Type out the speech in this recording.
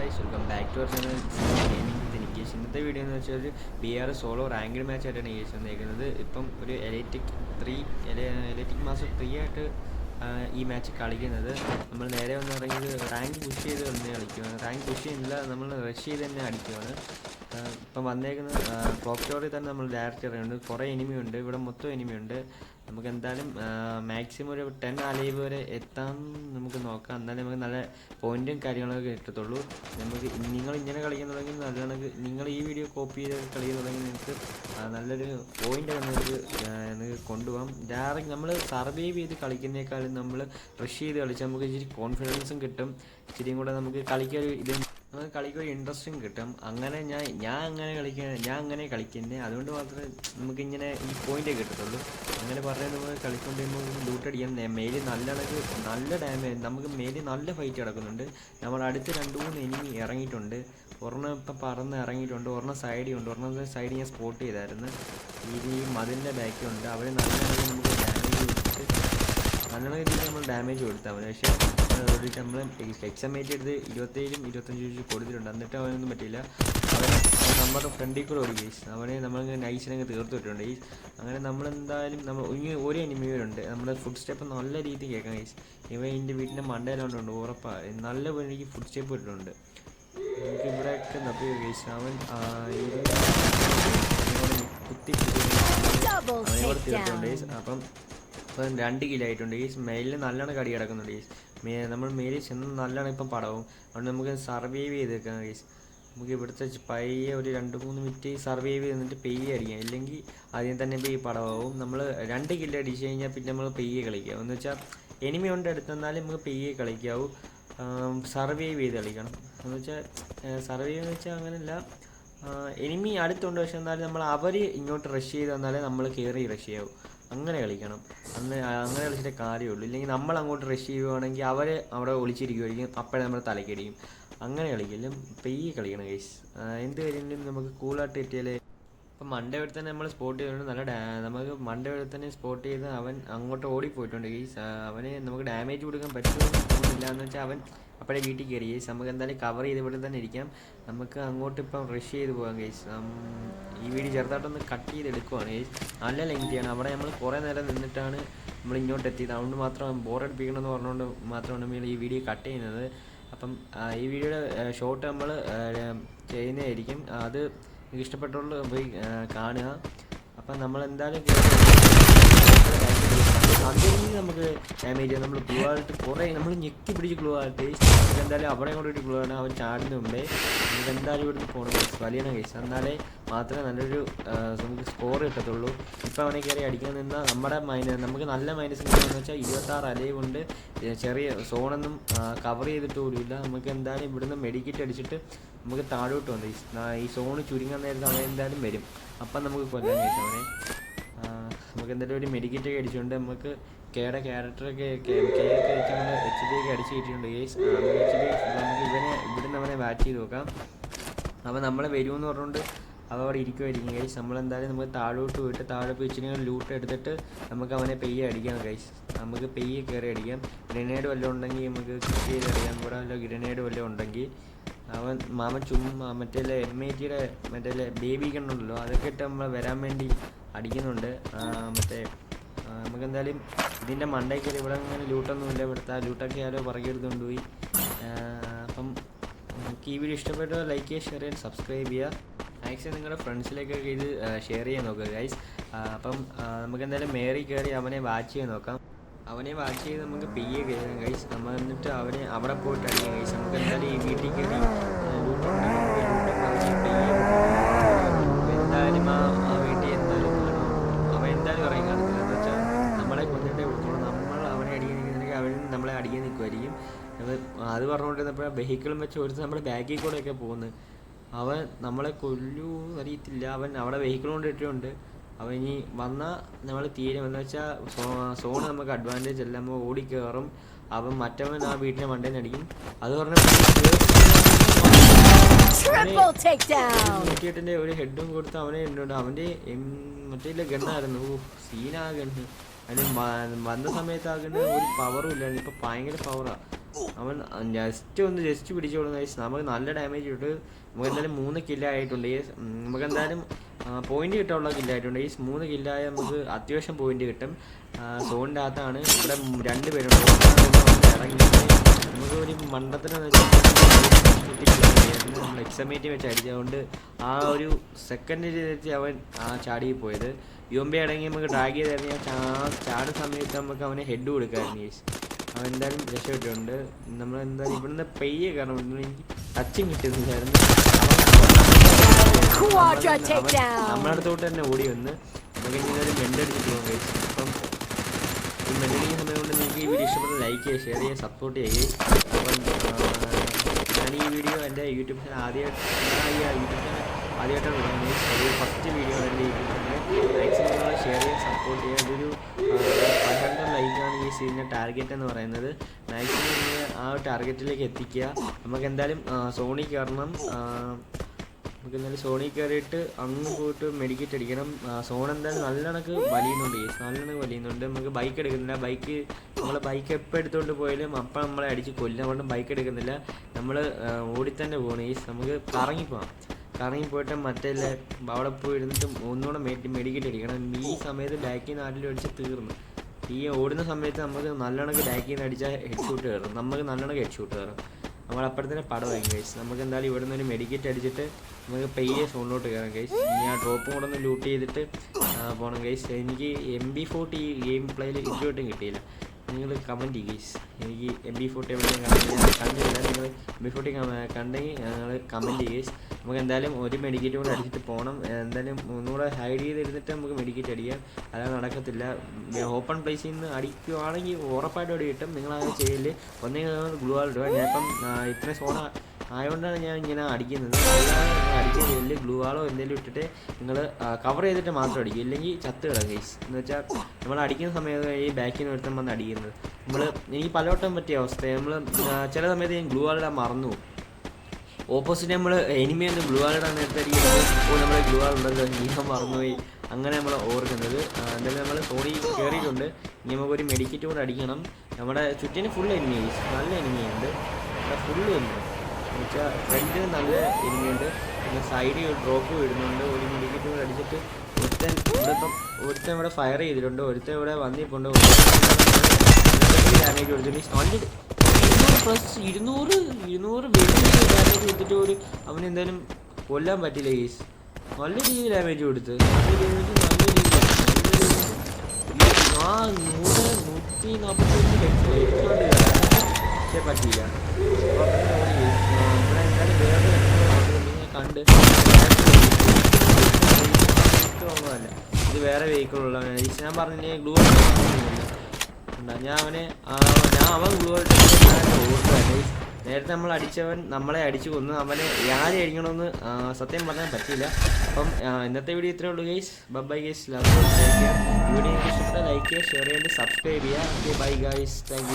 Guys, welcome back to our channel gaming with Nikesh. ഇന്നത്തെ video എന്ന് വെച്ചാൽ ഒരു BR സോളോ റാങ്ക്ഡ് മാച്ച് ആയിട്ടാണ് നിക്കേഷ് വന്നേക്കുന്നത്. ഇപ്പം ഒരു എലൈറ്റിക് മാസ്റ്റർ 3 ആയിട്ട് ഈ മാച്ച് കളിക്കുന്നത്. നമ്മൾ നേരെ വന്ന് ഇറങ്ങിയത് റാങ്ക് പുഷ് ചെയ്ത് തന്നെ കളിക്കുകയാണ്. റാങ്ക് പുഷ് ചെയ്യുന്നില്ല, നമ്മൾ റഷ് ചെയ്ത് തന്നെ അടിക്കുകയാണ്. ഇപ്പം വന്നേക്കുന്നത് ക്ലോക്ക് സ്റ്റോറിൽ തന്നെ നമ്മൾ ഡയറക്റ്റ് ഇറങ്ങുന്നുണ്ട്. കുറേ എനിമി ഉണ്ട്, ഇവിടെ മൊത്തം എനിമി ഉണ്ട്. നമുക്ക് എന്തായാലും മാക്സിമം ഒരു 10 അലൈവ് വരെ എത്താൻ നമുക്ക് നോക്കാം. എന്നാലും നമുക്ക് നല്ല പോയിൻറ്റും കാര്യങ്ങളൊക്കെ കിട്ടത്തുള്ളൂ. നമുക്ക് നിങ്ങൾ ഇങ്ങനെ കളിക്കുന്നുണ്ടെങ്കിൽ നല്ലോണം, നിങ്ങൾ ഈ വീഡിയോ കോപ്പി ചെയ്ത് കളിക്കുന്നുണ്ടെങ്കിൽ നിങ്ങൾക്ക് നല്ലൊരു പോയിൻ്റ് നിങ്ങൾക്ക് കൊണ്ടുപോകാം. ഡയറക്റ്റ് നമ്മൾ സർവൈവ് ചെയ്ത് കളിക്കുന്നേക്കാളും നമ്മൾ റഷ് ചെയ്ത് കളിച്ചാൽ നമുക്ക് ഇച്ചിരി കോൺഫിഡൻസും കിട്ടും. ഇച്ചിരിയും കൂടെ നമുക്ക് കളിക്കൊരു നമുക്ക് കളിക്കൊരു ഇൻട്രസ്റ്റും കിട്ടും. അങ്ങനെ ഞാൻ അങ്ങനെ കളിക്കുന്നത്, അതുകൊണ്ട് മാത്രമേ നമുക്കിങ്ങനെ ഈ പോയിൻ്റേ കിട്ടത്തുള്ളൂ. അങ്ങനെ പറഞ്ഞാൽ നമ്മൾ കളിക്കൊണ്ടിരുമ്പോൾ ലൂട്ടടിക്കാൻ മേലിൽ നല്ല ഡാമേജ്, നമുക്ക് മേലിൽ നല്ല ഫൈറ്റ് കിടക്കുന്നുണ്ട്. നമ്മൾ അടുത്ത് 2-3 എനിമി ഇറങ്ങിയിട്ടുണ്ട്. ഒരെണ്ണം ഇപ്പം പറന്ന് ഇറങ്ങിയിട്ടുണ്ട്, ഒരെണ്ണം സൈഡിൽ ഉണ്ട്. ഒരെണ്ണം സൈഡിൽ ഞാൻ സ്പോട്ട് ചെയ്തായിരുന്നു. ഈ മതിലിൻ്റെ ബാക്കിലുണ്ട്. അവർ നല്ല രീതിയിൽ നമ്മൾ ഡാമേജ് കൊടുത്താൽ മതി. പക്ഷേ നമ്മൾ എക്സാമേറ്റ് എടുത്ത് 27-25 കൊടുത്തിട്ടുണ്ട്. എന്നിട്ട് അവനൊന്നും പറ്റിയില്ല. നമ്മുടെ ഫ്രണ്ടിൽ കൂടെ ഓടി ഗൈസ്. അവനെ നമ്മളിങ്ങനെ നൈസിനങ്ങ് തീർത്തിട്ടുണ്ട് ഗൈസ്. അങ്ങനെ നമ്മളെന്തായാലും ഒരു എനിമിയുണ്ട്. നമ്മുടെ ഫുഡ് സ്റ്റെപ്പ് നല്ല രീതിയിൽ കേൾക്കാം ഗൈസ്. ഇതിൻ്റെ വീട്ടിൻ്റെ മണ്ടയിലോണ്ടുണ്ട് ഉറപ്പാണ്. നല്ല എനിക്ക് ഫുഡ് സ്റ്റെപ്പ് ഇട്ടിട്ടുണ്ട്. നമുക്ക് ഇവിടെയൊക്കെ നപ്പി ഗൈസ്. അവൻ കുത്തി അവനെ തീർത്തിട്ടുണ്ട് ഗൈസ്. അപ്പം 2 കിലോ ആയിട്ടുണ്ട് ഗൈസ്. മെയിലിൽ നല്ലോണം കടി കിടക്കുന്നുണ്ട് ഗൈസ്. നമ്മൾ മേലിൽ ചെന്ന് നല്ലോണം ഇപ്പം പടവും. അതുകൊണ്ട് നമുക്ക് സർവൈവ് ചെയ്തേക്കാം ഗൈസ്. നമുക്ക് ഇവിടുത്തെ പയ്യെ ഒരു 2-3 മിനിറ്റ് സർവൈവ് ചെയ്തിട്ട് പെയ്യെ അടിക്കാം. ഇല്ലെങ്കിൽ ആദ്യം തന്നെ ഇപ്പോൾ ഈ പടമാവും. നമ്മൾ 2 കിലോ അടിച്ച് കഴിഞ്ഞാൽ പിന്നെ നമ്മൾ പെയ്യെ കളിക്കാം. എന്ന് വെച്ചാൽ എനിമി കൊണ്ട് എടുത്തെന്നാലും നമുക്ക് പെയ്യെ കളിക്കാവൂ. സർവൈവ് ചെയ്ത് കളിക്കണം. എന്ന് വെച്ചാൽ സർവൈവ് എന്ന് വെച്ചാൽ അങ്ങനെയല്ല, എനിമി അടുത്തുണ്ട്. പക്ഷെ എന്നാലും നമ്മൾ അവർ ഇങ്ങോട്ട് റഷ് ചെയ്ത് വന്നാലേ നമ്മൾ കയറി റഷ് ചെയ്യാവൂ. അങ്ങനെ കളിക്കണം. അങ്ങനെ കളിച്ചിട്ടേ കാര്യമുള്ളൂ. ഇല്ലെങ്കിൽ നമ്മൾ അങ്ങോട്ട് റഷ് ചെയ്യുകയാണെങ്കിൽ അവർ അവിടെ ഒളിച്ചിരിക്കുമായിരിക്കും. അപ്പോഴേ നമ്മൾ തലക്കടിയും. അങ്ങനെ കളിക്കില്ല, പെയ്യെ കളിക്കണം ഗൈസ്. എന്ത് കാര്യത്തിലും നമുക്ക് കൂളായിട്ട് കിട്ടിയാലേ. ഇപ്പം മണ്ടേ വഴി തന്നെ നമ്മൾ സ്പോട്ട് ചെയ്തിട്ടുണ്ട്. നമുക്ക് മണ്ടേ വഴി തന്നെ സ്പോട്ട് ചെയ്ത് അവൻ അങ്ങോട്ട് ഓടിപ്പോയിട്ടുണ്ട് ഗൈസ്. അവന് നമുക്ക് ഡാമേജ് കൊടുക്കാൻ പറ്റുമെന്ന് തോന്നുന്നില്ല. എന്ന് വെച്ചാൽ അവൻ അപ്പോഴേ വീട്ടിൽ കയറി ഗൈസ്. നമുക്ക് എന്തായാലും കവർ ചെയ്ത് ഇവിടെ തന്നെ ഇരിക്കാം. നമുക്ക് അങ്ങോട്ട് ഇപ്പം റഷ് ചെയ്ത് പോകാം ഗൈസ്. ഈ വീഡിയോ ചെറുതായിട്ടൊന്ന് കട്ട് ചെയ്തെടുക്കുവാണ് ഗൈസ്. നല്ല ലെങ്തിയാണ്. അവിടെ നമ്മൾ കുറേ നേരം നിന്നിട്ടാണ് നമ്മൾ ഇങ്ങോട്ട് എത്തിയത്. അതുകൊണ്ട് മാത്രം ബോറടിപ്പിക്കണമെന്ന് പറഞ്ഞുകൊണ്ട് മാത്രമാണ് നമ്മൾ ഈ വീഡിയോ കട്ട് ചെയ്യുന്നത്. അപ്പം ഈ വീഡിയോയുടെ ഷോർട്ട് നമ്മൾ ചെയ്യുന്നതായിരിക്കും. അത് നിങ്ങൾക്ക് ഇഷ്ടപ്പെട്ടുള്ള പോയി കാണുക. അപ്പം നമ്മളെന്തായാലും അതിന് നമുക്ക് ഡാമേജ് ചെയ്യാം. നമ്മൾ ഗ്ലൂ ആയിട്ട് കുറേ നമ്മൾ ഞെക്കി പിടിച്ച് ഗ്ലൂ ആയിട്ട് എന്തായാലും അവിടെ കൂടെ ഗ്ലൂ ആണ്. അവൻ ചാടുന്നുണ്ട്. നമുക്ക് എന്തായാലും ഇവിടുന്ന് പോകണം വലിയ കേസ്. എന്നാലേ മാത്രമേ നല്ലൊരു നമുക്ക് സ്കോർ കിട്ടത്തുള്ളൂ. ഇപ്പം അവനെ കയറി അടിക്കാൻ നിന്നാൽ നമുക്ക് നല്ല മൈനസ് കിട്ടുമെന്ന് വെച്ചാൽ 26 അലൈവ് കൊണ്ട് ചെറിയ സോണൊന്നും കവർ ചെയ്തിട്ട് പോലുമില്ല. നമുക്ക് എന്തായാലും ഇവിടുന്ന് മെഡിക്കറ്റ് അടിച്ചിട്ട് നമുക്ക് താഴോട്ട് വന്നു. ഈ സോണ് ചുരുങ്ങാൻ നേരത്ത് അവൻ എന്തായാലും വരും. അപ്പം നമുക്ക് കൊല്ലാൻ കഴിയും അവനെ. നമുക്ക് എന്തായാലും ഒരു മെഡിക്കറ്റൊക്കെ അടിച്ചുകൊണ്ട് നമുക്ക് ക്യാരക്ടറൊക്കെ വെച്ചുകൊണ്ട് HP ഒക്കെ അടിച്ച് കിട്ടിയിട്ടുണ്ട് ഗൈസ്. നമുക്ക് ഇവിടുന്ന് അവനെ ബാറ്റ് ചെയ്ത് നോക്കാം. അവൻ നമ്മളെ വരുമെന്ന് പറഞ്ഞുകൊണ്ട് അവ അവിടെ ഇരിക്കുമായിരിക്കും ഗൈസ്. നമ്മളെന്തായാലും നമുക്ക് താഴോട്ട് പോയിട്ട് താഴെ പോയി ഇച്ചിരി ലൂട്ട് എടുത്തിട്ട് നമുക്ക് അവനെ പെയ്യെ അടിക്കാം ഗൈസ്. നമുക്ക് പെയ്യെ കയറി അടിക്കാം. ഗ്രനേഡ് വല്ലതും ഉണ്ടെങ്കിൽ നമുക്ക് കിക്ക് ചെയ്ത് അടിക്കാം. കൂടെ വല്ല ഗ്രനേഡ് വല്ലതും ഉണ്ടെങ്കിൽ മാമൻ ചുമ്മാ മറ്റേ M80യുടെ മറ്റേ ബേബി കണ്ണുണ്ടല്ലോ, അതൊക്കെ ഇട്ട് നമ്മൾ വരാൻ വേണ്ടി അടിക്കുന്നുണ്ട്. നമുക്കെന്തായാലും ഇതിൻ്റെ മണ്ടയ്ക്ക് ഇവിടെ ഇങ്ങനെ ലൂട്ടൊന്നുമില്ല. ഇവിടുത്തെ ലൂട്ടൊക്കെ ആരോ പറകിയെടുത്തുകൊണ്ട് പോയി. അപ്പം നമുക്ക് ഈ വീഡിയോ ഇഷ്ടപ്പെട്ടോ ലൈക്ക് ചെയ്യുക, ഷെയർ ചെയ്യുക, സബ്സ്ക്രൈബ് ചെയ്യുക. മാക്സിമം നിങ്ങളുടെ ഫ്രണ്ട്സിലേക്കൊക്കെ ഇത് ഷെയർ ചെയ്യാൻ നോക്കുക ഗൈസ്. അപ്പം നമുക്കെന്തായാലും മേറി കയറി അവനെ വാച്ച് ചെയ്യാൻ നോക്കാം. അവനെ വാച്ച് ചെയ്ത് നമുക്ക് പെയ്യെ കയറാം ഗൈസ്. നമ്മൾ എന്നിട്ട് അവനെ അവിടെ പോയിട്ട് അടിക്കാം ഗൈസ്. നമുക്ക് എന്തായാലും ഈ വീട്ടിൽ കയറി എന്തായാലും ആ വീട്ടിൽ എന്തായാലും അവൻ എന്തായാലും ഇറങ്ങി കാണത്തില്ല. എന്ന് വെച്ചാൽ നമ്മളെ കൊന്നിട്ടേ കൊടുത്തോളൂ. നമ്മൾ അവനെ അടിക്കുന്നെങ്കിൽ അവൻ നമ്മളെ അടിക്കാൻ നിൽക്കുമായിരിക്കും. അത് പറഞ്ഞുകൊണ്ടിരുന്നപ്പോഴാണ് വെഹിക്കിളും വെച്ച് ഒരു നമ്മുടെ ബാക്കിൽ കൂടെയൊക്കെ പോകുന്നത്. അവൻ നമ്മളെ കൊല്ലൂ അറിയത്തില്ല. അവൻ അവിടെ വെഹിക്കിൾ കൊണ്ട് ഇട്ടിട്ടുണ്ട്. അവൻ ഇനി വന്നാൽ നമ്മൾ തീരെ എന്ന് വെച്ചാൽ സോണ് നമുക്ക് അഡ്വാൻറ്റേജ് അല്ല. നമ്മൾ ഓടിക്കയറും. അവൻ മറ്റവൻ ആ വീട്ടിലെ മണ്ടേന്ന് അടിക്കും. അത് പറഞ്ഞ 108ൻ്റെ ഒരു ഹെഡും കൊടുത്ത് അവനെ ഉണ്ട്. അവൻ്റെ മറ്റേ ഗണ്ണായിരുന്നു. സീനാ ഗണ്ണ്. അതിന് വന്ന സമയത്ത് ആ ഗണ്ണ് ഒരു പവറും ഇല്ലായിരുന്നു. ഇപ്പം ഭയങ്കര പവറാണ്. അവൻ ജസ്റ്റ് പിടിച്ചോളും ഗൈസ്. നമുക്ക് നല്ല ഡാമേജ് ഇട്ട് നമുക്ക് എന്തായാലും 3 കില്ലായിട്ടുണ്ട് ഗൈസ്. നമുക്ക് എന്തായാലും പോയിന്റ് കിട്ടാനുള്ള കില്ലായിട്ടുണ്ട് ഗൈസ്. 3 കില്ലായ നമുക്ക് അത്യാവശ്യം പോയിന്റ് കിട്ടും. സോണിൻ്റെ അകത്താണ്. ഇവിടെ 2 പേരുണ്ട്. ഇറങ്ങി നമുക്ക് ഒരു മണ്ടത്തിനെന്ന് വെച്ചാൽ നമ്മൾ എക്സമേറ്റ് വെച്ച് അടിച്ചതുകൊണ്ട് ആ ഒരു സെക്കൻഡിൽ വെച്ച് അവൻ ചാടി പോയത്. യുഎംബി അടങ്ങി നമുക്ക് ഡ്രാഗ് ചെയ്ത് ഇറങ്ങിയ ചാടുന്ന സമയത്ത് നമുക്ക് അവനെ ഹെഡ് കൊടുക്കാമായിരുന്നു ഗൈസ്. അവൻ എന്തായാലും രക്ഷപ്പെട്ടിട്ടുണ്ട്. നമ്മൾ എന്തായാലും ഇവിടുന്ന് പെയ്യെ കാരണം എനിക്ക് ടച്ചും കിട്ടുന്നില്ലായിരുന്നു. നമ്മുടെ അടുത്തോട്ട് തന്നെ ഓടി വന്ന് നമുക്ക് ഇങ്ങനെ ഒരു മെൻ്റടിച്ചിട്ട് പോകാം ഗൈസ്. അപ്പം ഈ മെൻ്റടിക്കുന്ന സമയം കൊണ്ട് നിങ്ങൾക്ക് ഈ വീഡിയോ ഇഷ്ടപ്പെട്ട ലൈക്ക് ചെയ്യുക, ഷെയർ ചെയ്യുക, സപ്പോർട്ട് ചെയ്യുക. അപ്പം ഞാൻ ഈ വീഡിയോ എൻ്റെ യൂട്യൂബ് ചാനൽ ആദ്യമായിട്ടാണ് വിടുന്നത്. ഒരു ഫസ്റ്റ് വീഡിയോ എൻ്റെ യൂട്യൂബ് ചാനൽ മാക്സിമം ഷെയർ ചെയ്യുക, സപ്പോർട്ട് ചെയ്യുക. അതൊരു 500 ലൈക്കാണ് ഈ സീനിൻ്റെ ടാർഗറ്റ് എന്ന് പറയുന്നത്. മാക്സിമം ആ ടാർഗറ്റിലേക്ക് എത്തിക്കുക. നമുക്ക് എന്തായാലും സോണി കയറണം. നമുക്ക് എന്തായാലും സോണി കയറിയിട്ട് അങ്ങ് പോയിട്ട് മെഡിക്കറ്റ് അടിക്കണം. സോൺ എന്തായാലും നല്ല കണക്ക് വലിയുന്നുണ്ട് കേസ്, നല്ല കണക്ക് വലിയുന്നുണ്ട്. നമുക്ക് ബൈക്ക് എടുക്കുന്നില്ല. നമ്മൾ ബൈക്ക് എപ്പോൾ എടുത്തുകൊണ്ട് പോയാലും അപ്പം നമ്മളെ അടിച്ച് കൊല്ലും. അതുകൊണ്ട് ബൈക്ക് എടുക്കുന്നില്ല. നമ്മൾ ഓടിത്തന്നെ പോകണം കേസ്. നമുക്ക് കറങ്ങിപ്പോയിട്ട് മറ്റേ അവിടെ പോയി ഇരുന്നിട്ട് ഒന്നുകൂടെ മെഡിക്കറ്റ് അടിക്കണം. ഈ സമയത്ത് ബാക്കിൽ നിന്ന് ആരിലും അടിച്ച് തീർന്നു. ഈ ഓടുന്ന സമയത്ത് നമുക്ക് നല്ല കണക്ക് ബാക്കിൽ നിന്ന് അടിച്ചാൽ ഹെഡ് ഷൂട്ട് കയറും. നമുക്ക് നല്ല കണക്ക് ഹെഡ് ഷൂട്ട് കയറും. നമ്മളപ്പോഴത്തേനെ പടമായും ഗൈസ്. നമുക്ക് എന്തായാലും ഇവിടെ നിന്ന് ഒരു മെഡിക്കറ്റ് അടിച്ചിട്ട് നമുക്ക് പെയ്യെ സോണിലോട്ട് കയറാം ഗൈസ്. ഇനി ആ ഡ്രോപ്പും കൂടെ ഒന്ന് ലൂട്ട് ചെയ്തിട്ട് പോകണം ഗൈസ്. എനിക്ക് MB40 ഈ ഗെയിം പ്ലേയിൽ ഇതുവരെയും കിട്ടിയില്ല. നിങ്ങൾ കമൻറ്റ് ചെയ്യും ഗൈസ്. എനിക്ക് MB40 എവിടെയും കണ്ടില്ല. നിങ്ങൾ MB40 കണ്ടെങ്കിൽ നിങ്ങൾ കമൻറ്റ് ചെയ്യും ഗൈസ്. നമുക്ക് എന്തായാലും ഒരു മെഡിക്കറ്റ് കൂടെ അടിച്ചിട്ട് പോകണം. എന്തായാലും ഒന്നുകൂടെ ഹൈഡ് ചെയ്തിരുന്നിട്ട് നമുക്ക് മെഡിക്കറ്റ് അടിക്കാം. അല്ലാതെ നടക്കത്തില്ല. ഓപ്പൺ പ്ലേസിൽ നിന്ന് അടിക്കുവാണെങ്കിൽ ഉറപ്പായിട്ടും അടി കിട്ടും. നിങ്ങളങ്ങനെ ചെയ്യില്ല. ഒന്നെങ്കിൽ ഗ്ലൂ വാൾ ഇടുക. ഞാനിപ്പം ഇത്രയും സോണ ആയതുകൊണ്ടാണ് ഞാൻ ഇങ്ങനെ അടിക്കുന്നത്. അടിക്കാൻ ചെയ്യില്ല. ഗ്ലൂ വാളോ എന്തെങ്കിലും ഇട്ടിട്ട് നിങ്ങൾ കവർ ചെയ്തിട്ട് മാത്രം അടിക്കും. ഇല്ലെങ്കിൽ ചത്ത് കിടക്കും ഗൈസ്. എന്ന് വെച്ചാൽ നമ്മൾ അടിക്കുന്ന സമയത്ത് ഈ ബാക്കിൽ നിന്ന് ഒരുത്തം വന്ന് അടിക്കുന്നത്. എനിക്ക് പലവട്ടം പറ്റിയ അവസ്ഥ. ചില സമയത്ത് ഞാൻ ഗ്ലൂ വാളിടാൻ മറന്നു പോകും. ഓപ്പോസിറ്റ് നമ്മൾ എനിമിയൊന്ന് ഗ്ലൂ വാളിടാൻ നേരത്തെ അടിക്കുമ്പോൾ നമ്മൾ ഗ്ലൂ വാൾ ഉണ്ടല്ലോ ഞാൻ മറന്നുപോയി. അങ്ങനെ നമ്മൾ ഓർക്കുന്നത്. എന്തായാലും നമ്മൾ സോണി കയറിയിട്ടുണ്ട്. ഇനി നമുക്കൊരു മെഡിക്കറ്റ് കൂടെ അടിക്കണം. നമ്മുടെ ചുറ്റിന് ഫുൾ എനിമി ഗൈസ്, നല്ല എനിമിയുണ്ട്. ഫുള്ള് എനിമി എന്ന് വെച്ചാൽ ഫ്രണ്ടിന് നല്ല എനിമിയുണ്ട്. പിന്നെ സൈഡിൽ ഡ്രോപ്പ് വിടുന്നുണ്ട്. ഒരു മെഡിക്കറ്റ് കൂടെ അടിച്ചിട്ട് ഒരുത്തൻ ഇവിടെ ഫയർ ചെയ്തിട്ടുണ്ട്. ഒരുത്തൻ ഇവിടെ വന്നിട്ടുണ്ട്. ഡാമേജ് കൊടുത്തിട്ട് 200 വലിയ ഡാമേജ് കൊടുത്തിട്ട് ഒരു അവനെന്തായാലും കൊല്ലാൻ പറ്റില്ല ഗൈസ്. നല്ല രീതിയിൽ ഡാമേജ് കൊടുത്ത് നല്ല രീതിയിൽ ആ 145 പക്ഷേ പറ്റിയില്ല. ഇവിടെ എന്തായാലും വേറെ കണ്ട് തോന്നുന്നതല്ല. ഇത് വേറെ വെഹിക്കിളുള്ള ഞാൻ പറഞ്ഞില്ലേ ഗ്ലൂ അവൻ ഗ്ലൂ ഓർക്കുക. നേരത്തെ നമ്മൾ അടിച്ചവൻ നമ്മളെ അടിച്ചു കൊന്നു. അവനെ ആരെ അടിക്കണമെന്ന് സത്യം പറയാൻ പറ്റില്ല. അപ്പം ഇന്നത്തെ വീഡിയോ ഇത്രയേ ഉള്ളൂ ഗൈസ്. Bye guys. വീഡിയോ ഇഷ്ടപ്പെട്ട ലൈക്ക് ചെയ്യുക, ഷെയർ ചെയ്യാൻ, സബ്സ്ക്രൈബ് ചെയ്യുക. Bye guys. Thank you.